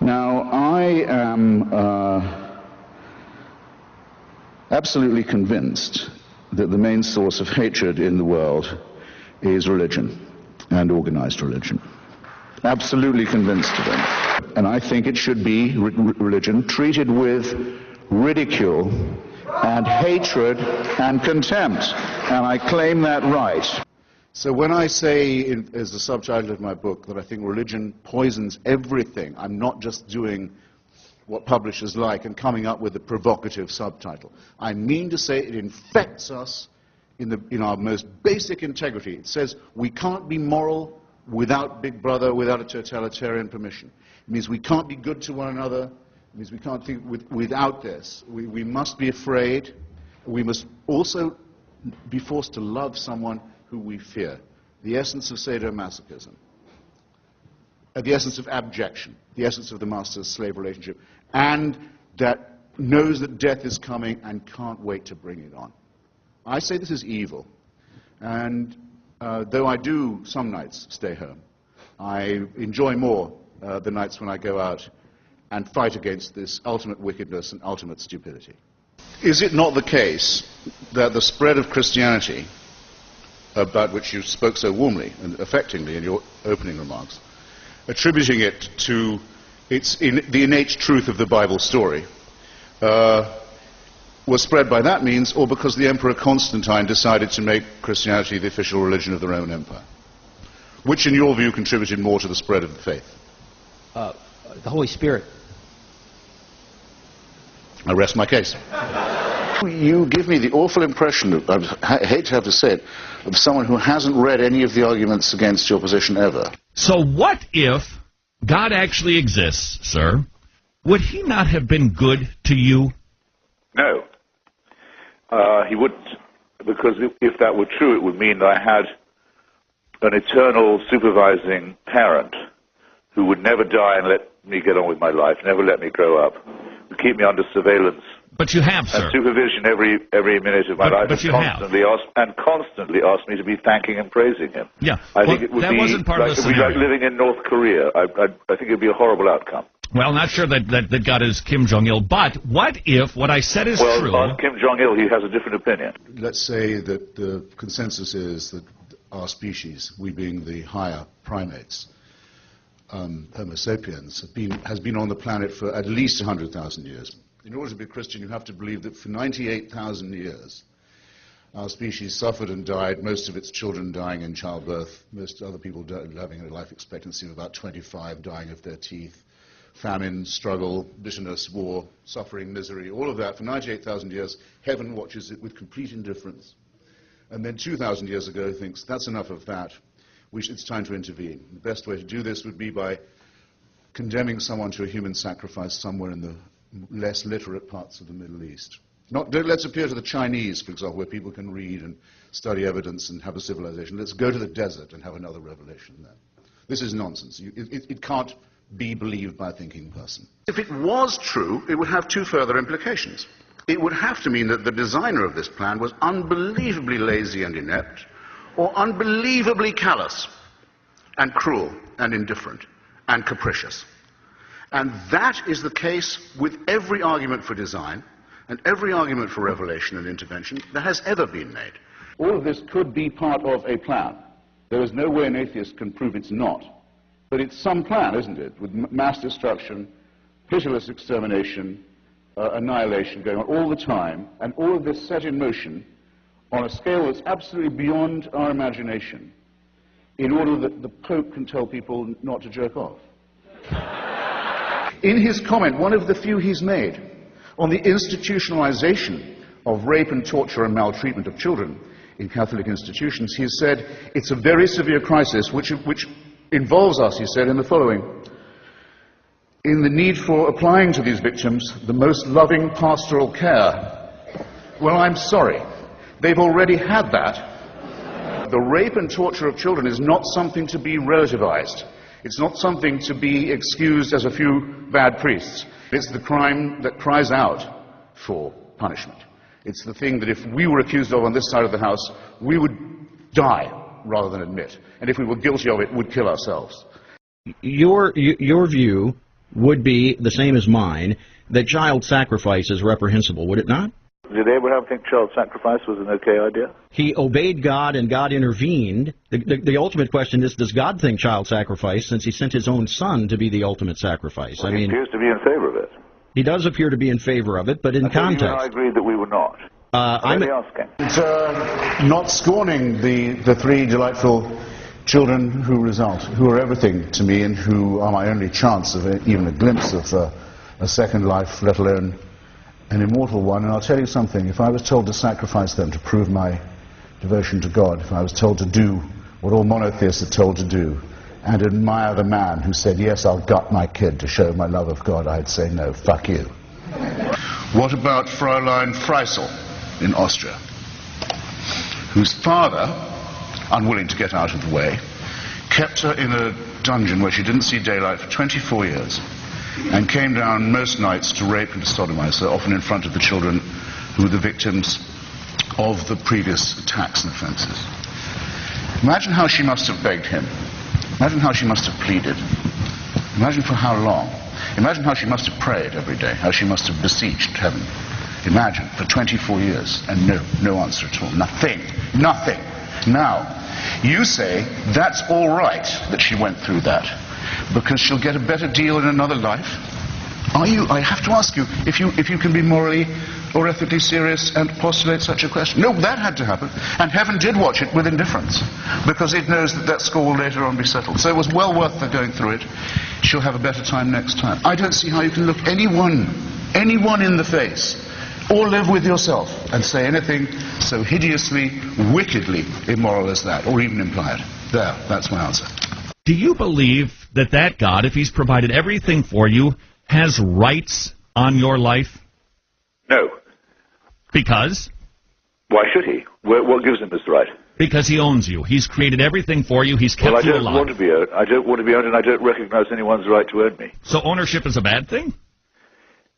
Now, I am absolutely convinced that the main source of hatred in the world is religion and organized religion. Absolutely convinced of it. And I think it should be religion treated with ridicule and hatred and contempt. And I claim that right. So when I say, as the subtitle of my book, that I think religion poisons everything, I'm not just doing what publishers like and coming up with a provocative subtitle. I mean to say it infects us in our most basic integrity. It says we can't be moral without Big Brother, without a totalitarian permission. It means we can't be good to one another. It means we can't think without this. We must be afraid. We must also be forced to love someone who we fear. The essence of sadomasochism. The essence of abjection. The essence of the master-slave relationship. And that knows that death is coming and can't wait to bring it on. I say this is evil. And though I do some nights stay home, I enjoy more the nights when I go out and fight against this ultimate wickedness and ultimate stupidity. Is it not the case that the spread of Christianity, about which you spoke so warmly and affectingly in your opening remarks, attributing it to the innate truth of the Bible story, was spread by that means, or because the Emperor Constantine decided to make Christianity the official religion of the Roman Empire? Which, in your view, contributed more to the spread of the faith? The Holy Spirit. I rest my case. You give me the awful impression, I hate to have to say it, of someone who hasn't read any of the arguments against your position ever. So what if God actually exists, sir? Would he not have been good to you? No. He wouldn't. Because if that were true, it would mean that I had an eternal supervising parent who would never die and let me get on with my life, never let me grow up, would keep me under surveillance. But you have, sir. And supervision every minute of my life, but and constantly asked me to be thanking and praising him. Yeah, I think it would be wasn't part of the scenario. like living in North Korea. I think it would be a horrible outcome. Well, not sure that God is Kim Jong-il, but what if what I said is true? Well, on Kim Jong-il, he has a different opinion. Let's say that the consensus is that our species, we being the higher primates, Homo sapiens, has been on the planet for at least 100,000 years. In order to be a Christian, you have to believe that for 98,000 years, our species suffered and died, most of its children dying in childbirth, most other people having a life expectancy of about 25, dying of their teeth, famine, struggle, bitterness, war, suffering, misery, all of that. For 98,000 years, heaven watches it with complete indifference. And then 2,000 years ago thinks, that's enough of that. It's time to intervene. The best way to do this would be by condemning someone to a human sacrifice somewhere in the less literate parts of the Middle East. Let's appeal to the Chinese, for example, where people can read and study evidence and have a civilization. Let's go to the desert and have another revelation there. This is nonsense. It can't be believed by a thinking person. If it was true, it would have two further implications. It would have to mean that the designer of this plan was unbelievably lazy and inept, or unbelievably callous and cruel and indifferent and capricious. And that is the case with every argument for design and every argument for revelation and intervention that has ever been made. All of this could be part of a plan. There is no way an atheist can prove it's not. But it's some plan, isn't it, with mass destruction, pitiless extermination, annihilation going on all the time, and all of this set in motion on a scale that's absolutely beyond our imagination, in order that the Pope can tell people not to jerk off. In his comment, one of the few he's made, on the institutionalization of rape and torture and maltreatment of children in Catholic institutions, he has said, it's a very severe crisis which involves us, he said, in the following: in the need for applying to these victims the most loving pastoral care. Well, I'm sorry. They've already had that. The rape and torture of children is not something to be relativized. It's not something to be excused as a few bad priests. It's the crime that cries out for punishment. It's the thing that if we were accused of on this side of the house, we would die rather than admit. And if we were guilty of it, would kill ourselves. Your view would be the same as mine, that child sacrifice is reprehensible, would it not? Did Abraham think child sacrifice was an okay idea? He obeyed God and God intervened. The ultimate question is, does God think child sacrifice, since he sent his own son to be the ultimate sacrifice? Well, he appears to be in favor of it. He does appear to be in favor of it, but in context. You and I agreed that we were not. I'm asking. Not scorning the three delightful children who are everything to me and who are my only chance of even a glimpse of a second life, let alone an immortal one. And I'll tell you something, if I was told to sacrifice them to prove my devotion to God, if I was told to do what all monotheists are told to do, and admire the man who said, yes, I'll gut my kid to show my love of God, I'd say, no, fuck you. What about Fräulein Freisel in Austria, whose father, unwilling to get out of the way, kept her in a dungeon where she didn't see daylight for 24 years, and came down most nights to rape and to sodomize her, often in front of the children who were the victims of the previous attacks and offenses. Imagine how she must have begged him. Imagine how she must have pleaded. Imagine for how long. Imagine how she must have prayed every day, how she must have beseeched heaven. Imagine, for 24 years, and no answer at all. Nothing. Nothing. Now, you say that's all right that she went through that, because she'll get a better deal in another life? I have to ask you if you can be morally or ethically serious and postulate such a question. No, that had to happen, and heaven did watch it with indifference, because it knows that score will later on be settled. So it was well worth her going through it. She'll have a better time next time. I don't see how you can look anyone in the face, or live with yourself, and say anything so hideously, wickedly immoral as that, or even imply it. There, that's my answer. Do you believe that God, if he's provided everything for you, has rights on your life? No. Because? Why should he? What gives him this right? Because he owns you. He's created everything for you. He's kept you alive. I don't want to be owned. I don't want to be owned, and I don't recognize anyone's right to own me. So ownership is a bad thing?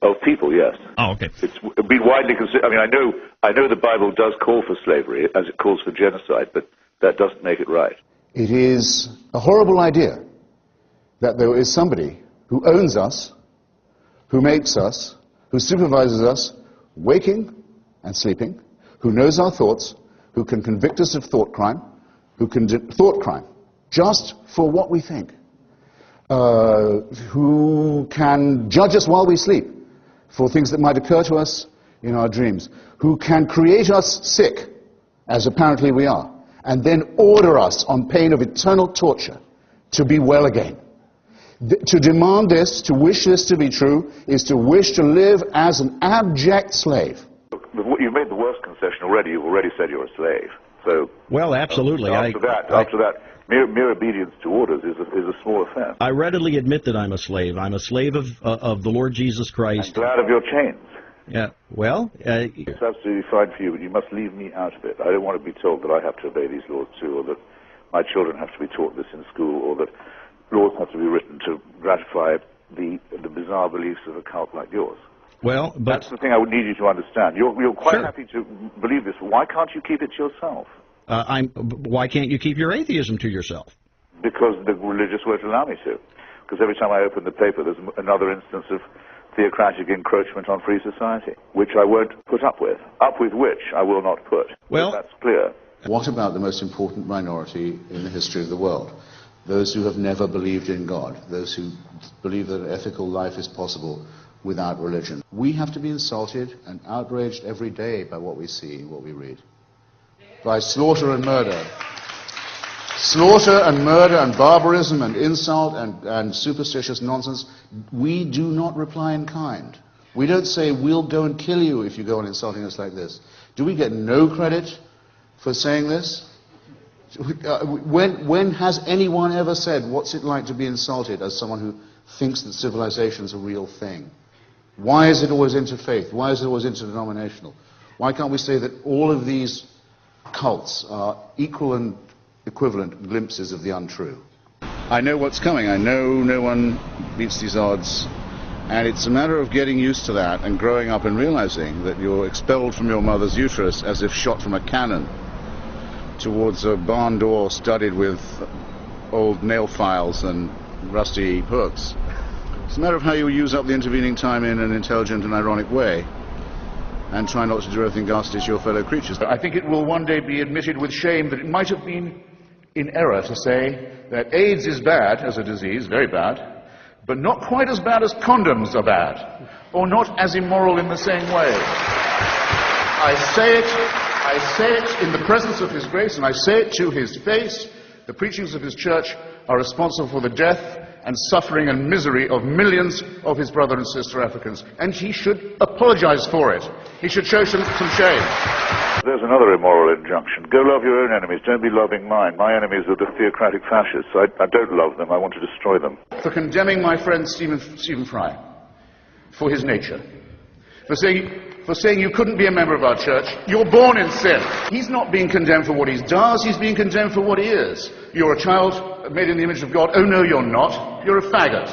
Of people, yes. Oh, okay. It's been widely considered. I mean, I know the Bible does call for slavery, as it calls for genocide, but that doesn't make it right. It is a horrible idea that there is somebody who owns us, who makes us, who supervises us, waking and sleeping, who knows our thoughts, who can convict us of thought crime, thought crime, just for what we think, who can judge us while we sleep for things that might occur to us in our dreams, who can create us sick, as apparently we are, and then order us on pain of eternal torture to be well again. To demand this, to wish this to be true, is to wish to live as an abject slave. You've made the worst concession already. You've already said you're a slave. So, well, absolutely. After that, mere obedience to orders is a small offense. I readily admit that I'm a slave. I'm a slave of the Lord Jesus Christ. I'm glad of your chains. Yeah, well... it's absolutely fine for you, but you must leave me out of it. I don't want to be told that I have to obey these laws too, or that my children have to be taught this in school, or that laws have to be written to gratify the bizarre beliefs of a cult like yours. Well, but... That's the thing I would need you to understand. You're quite happy to believe this. Why can't you keep it to yourself? Why can't you keep your atheism to yourself? Because the religious won't allow me to. Because every time I open the paper, there's another instance of theocratic encroachment on free society, which I won't put up with which I will not put. Well, that's clear. What about the most important minority in the history of the world? Those who have never believed in God, those who believe that an ethical life is possible without religion. We have to be insulted and outraged every day by what we see and what we read. By slaughter and murder. Slaughter and murder and barbarism and insult and superstitious nonsense. We do not reply in kind. We don't say, we'll go and kill you if you go on insulting us like this. Do we get no credit for saying this? When has anyone ever said, what's it like to be insulted as someone who thinks that civilization's a real thing? Why is it always interfaith? Why is it always interdenominational? Why can't we say that all of these cults are equal and equivalent glimpses of the untrue? I know what's coming. I know no one beats these odds. And it's a matter of getting used to that and growing up and realizing that you're expelled from your mother's uterus as if shot from a cannon towards a barn door studded with old nail files and rusty hooks. It's a matter of how you use up the intervening time in an intelligent and ironic way, and try not to do everything ghastly to your fellow creatures. I think it will one day be admitted with shame that it might have been in error to say that AIDS is bad as a disease, very bad, but not quite as bad as condoms are bad, or not as immoral in the same way. I say it in the presence of His grace, and I say it to His face. The preachings of His church are responsible for the death and suffering and misery of millions of His brother and sister Africans, and He should apologize for it. He should show some shame. There's another immoral injunction. Go love your own enemies. Don't be loving mine. My enemies are the theocratic fascists. I don't love them. I want to destroy them. For condemning my friend Stephen Fry for his nature. For saying you couldn't be a member of our church. You're born in sin. He's not being condemned for what he does. He's being condemned for what he is. You're a child made in the image of God. Oh, no, you're not. You're a faggot.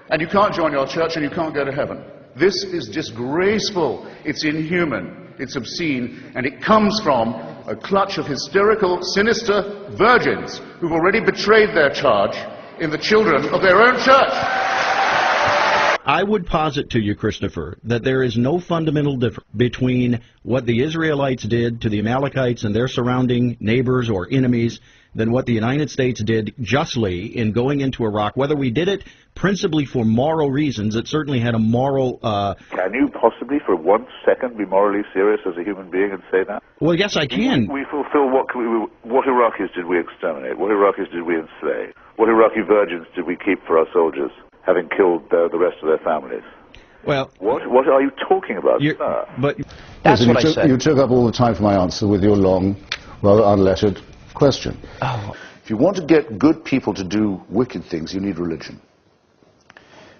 And you can't join our church and you can't go to heaven. This is disgraceful. It's inhuman. It's obscene. And it comes from a clutch of hysterical, sinister virgins who've already betrayed their charge in the children of their own church. I would posit to you, Christopher, that there is no fundamental difference between what the Israelites did to the Amalekites and their surrounding neighbors or enemies than what the United States did justly in going into Iraq. Whether we did it principally for moral reasons, it certainly had a moral... Can you possibly for 1 second be morally serious as a human being and say that? Well, yes, I can. We fulfill what Iraqis did we exterminate? What Iraqis did we enslave? What Iraqi virgins did we keep for our soldiers, having killed the rest of their families? Well, what are you talking about, sir? But That's what I You said. took up all the time for my answer with your long, rather unlettered question. Oh. If you want to get good people to do wicked things, you need religion.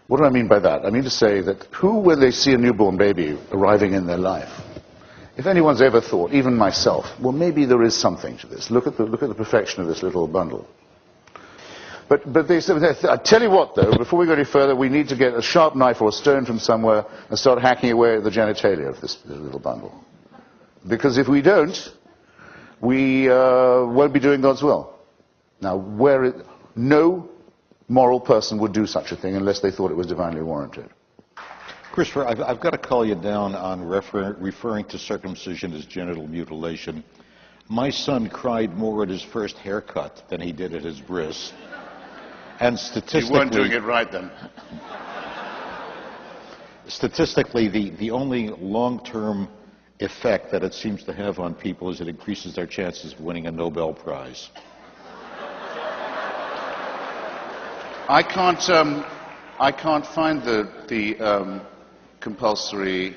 What do I mean by that? I mean to say that when they see a newborn baby arriving in their life, if anyone's ever thought, even myself, well, maybe there is something to this. Look at the perfection of this little bundle. But they said, I tell you what, though, before we go any further, we need to get a sharp knife or a stone from somewhere and start hacking away at the genitalia of this little bundle. Because if we don't, we won't be doing God's will. Now, no moral person would do such a thing unless they thought it was divinely warranted. Christopher, I've got to call you down on referring to circumcision as genital mutilation. My son cried more at his first haircut than he did at his bris. And statistically... You weren't doing it right then. Statistically, the only long-term effect that it seems to have on people is it increases their chances of winning a Nobel Prize. I can't find the compulsory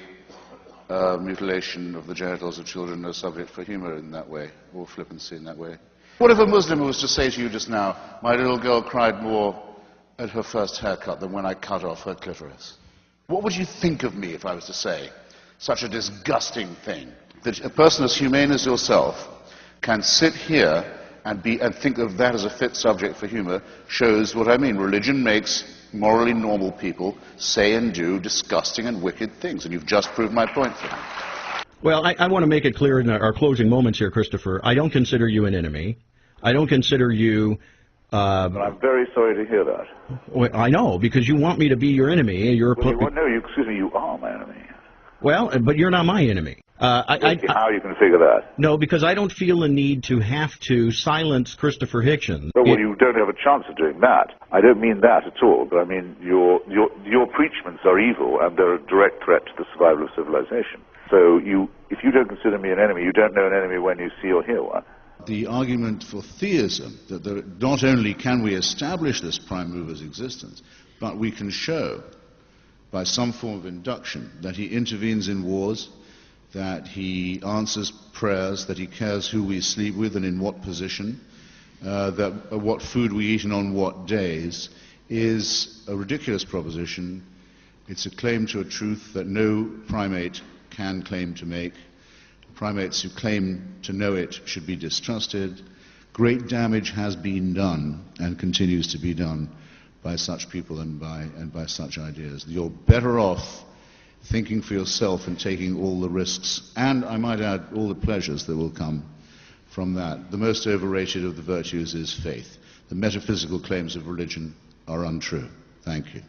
mutilation of the genitals of children a subject for humor in that way, or flippancy in that way. What if a Muslim was to say to you just now, my little girl cried more at her first haircut than when I cut off her clitoris? What would you think of me if I was to say such a disgusting thing? That a person as humane as yourself can sit here and think of that as a fit subject for humor shows what I mean. Religion makes morally normal people say and do disgusting and wicked things, and you've just proved my point for me. Well, I want to make it clear in our closing moments here, Christopher. I don't consider you an enemy. I don't consider you... But I'm very sorry to hear that. Well, I know, because you want me to be your enemy. Excuse me, you are my enemy. Well, but you're not my enemy. How you can figure that? No, because I don't feel a need to have to silence Christopher Hitchens. Well, you don't have a chance of doing that. I don't mean that at all, but I mean your preachments are evil and they're a direct threat to the survival of civilization. So if you don't consider me an enemy, you don't know an enemy when you see or hear one. The argument for theism, that not only can we establish this prime mover's existence, but we can show by some form of induction that he intervenes in wars, that he answers prayers, that he cares who we sleep with and in what position, what food we eat and on what days, is a ridiculous proposition. It's a claim to a truth that no primate can claim to make. Primates who claim to know it should be distrusted. Great damage has been done and continues to be done by such people and by such ideas. You're better off thinking for yourself and taking all the risks, and I might add all the pleasures that will come from that. The most overrated of the virtues is faith. The metaphysical claims of religion are untrue. Thank you.